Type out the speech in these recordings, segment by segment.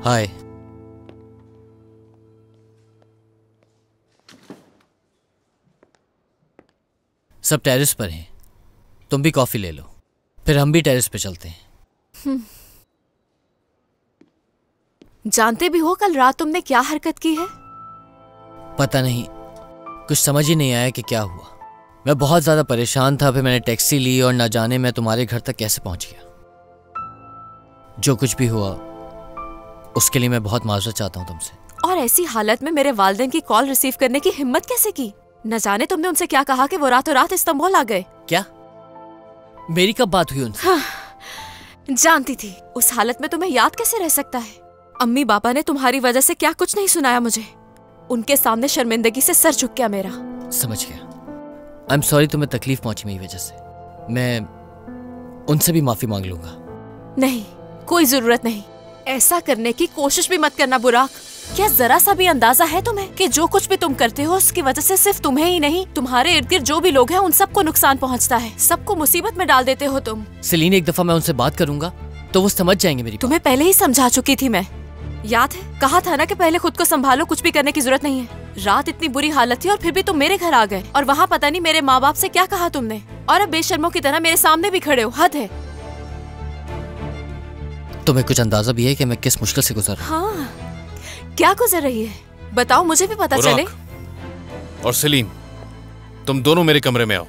हाय। सब टेरेस पर हैं। तुम भी कॉफी ले लो, फिर हम भी टेरेस पे चलते हैं। जानते भी हो कल रात तुमने क्या हरकत की है? पता नहीं, कुछ समझ ही नहीं आया कि क्या हुआ। मैं बहुत ज्यादा परेशान था, फिर मैंने टैक्सी ली और न जाने मैं तुम्हारे घर तक कैसे पहुंच गया। जो कुछ भी हुआ उसके लिए मैं बहुत माजरत चाहता हूँ तुमसे। और ऐसी हालत में मेरे वालिदैन की कॉल रिसीव करने की हिम्मत कैसे की? न जाने तुमने उनसे क्या कहा कि वो रातों रात इस्तांबुल आ गए। क्या? मेरी कब बात हुई उनसे? हाँ, जानती थी। उस हालत में तुम्हें याद कैसे रह सकता है? अम्मी पापा ने तुम्हारी वजह से क्या कुछ नहीं सुनाया मुझे। उनके सामने शर्मिंदगी से सर झुक गया मेरा। समझ गया। आई एम सॉरी तुम्हें तकलीफ पहुंची मेरी वजह से। मैं उनसे भी माफी मांग लूंगा। नहीं, कोई जरूरत नहीं। ऐसा करने की कोशिश भी मत करना बुराक। क्या जरा सा भी अंदाजा है तुम्हें कि जो कुछ भी तुम करते हो उसकी वजह से सिर्फ तुम्हें ही नहीं, तुम्हारे इर्द गिर्द जो भी लोग हैं उन सबको नुकसान पहुंचता है। सबको मुसीबत में डाल देते हो तुम। सेलिन, एक दफा मैं उनसे बात करूंगा तो वो समझ जाएंगे मेरी। तुम्हें पहले ही समझा चुकी थी मैं, याद है? कहा था ना कि पहले खुद को संभालो, कुछ भी करने की जरूरत नहीं है। रात इतनी बुरी हालत थी और फिर भी तुम मेरे घर आ गए, और वहाँ पता नहीं मेरे माँ बाप से क्या कहा तुमने, और अब बेशर्मों की तरह मेरे सामने भी खड़े हो। हद है। तुम्हें कुछ अंदाजा भी है कि मैं किस मुश्किल से गुजर रहा हूँ? हाँ, क्या गुजर रही है बताओ, मुझे भी पता चले। और सेलिन, तुम दोनों मेरे कमरे में आओ।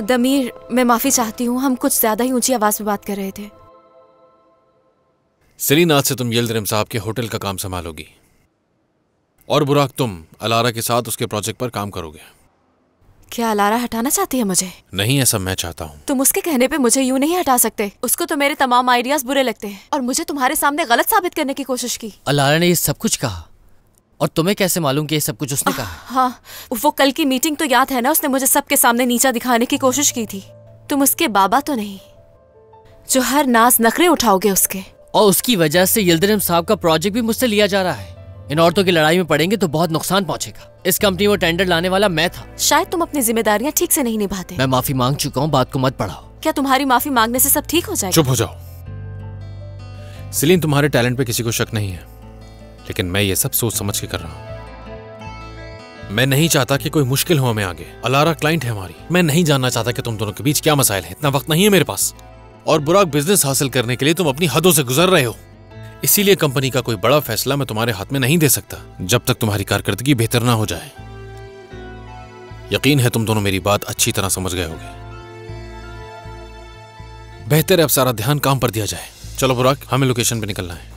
दमीर, मैं माफी चाहती हूँ, हम कुछ ज्यादा ही ऊंची आवाज में बात कर रहे थे। सेलिन, आज से तुम यिल्दिरिम साहब के होटल का काम संभालोगी, और बुराक तुम अलारा के साथ उसके प्रोजेक्ट पर काम करोगे। क्या अलारा हटाना चाहती है मुझे? नहीं, ऐसा मैं चाहता हूँ। तुम उसके कहने पे मुझे यूं नहीं हटा सकते। उसको तो मेरे तमाम आइडियाज बुरे लगते हैं, और मुझे तुम्हारे सामने गलत साबित करने की कोशिश की। अलारा ने ये सब कुछ कहा, और तुम्हें कैसे मालूम कि ये सब कुछ उसने कहा? हाँ, वो कल की मीटिंग तो याद है ना? उसने मुझे सबके सामने नीचा दिखाने की कोशिश की थी। तुम उसके बाबा तो नहीं जो हर नाज नखरे उठाओगे उसके। और उसकी वजह से यिल्दिरिम साहब का प्रोजेक्ट भी मुझसे लिया जा रहा है। इन औरतों की लड़ाई में पड़ेंगे तो बहुत नुकसान पहुंचेगा। इस कंपनी में टेंडर लाने वाला मैं था। शायद तुम अपनी जिम्मेदारियां ठीक से नहीं निभाते। मैं माफी मांग चुका हूँ, बात को मत बढ़ाओ। क्या तुम्हारी माफी मांगने से सब ठीक हो जाएगा? चुप हो जाओ। सेलिन, तुम्हारे टैलेंट पे किसी को शक नहीं है, लेकिन मैं ये सब सोच समझ के कर रहा हूँ। मैं नहीं चाहता कि कोई मुश्किल हो हमें आगे। अलारा क्लाइंट है हमारी। मैं नहीं जानना चाहता कि तुम दोनों के बीच क्या मसाइल है। इतना वक्त नहीं है मेरे पास। और बुराक, बिजनेस हासिल करने के लिए तुम अपनी हदों से गुजर रहे हो, इसीलिए कंपनी का कोई बड़ा फैसला मैं तुम्हारे हाथ में नहीं दे सकता जब तक तुम्हारी कारकर्दगी बेहतर ना हो जाए। यकीन है तुम दोनों मेरी बात अच्छी तरह समझ गए होगे। बेहतर है अब सारा ध्यान काम पर दिया जाए। चलो बुराक, हमें लोकेशन पे निकलना है।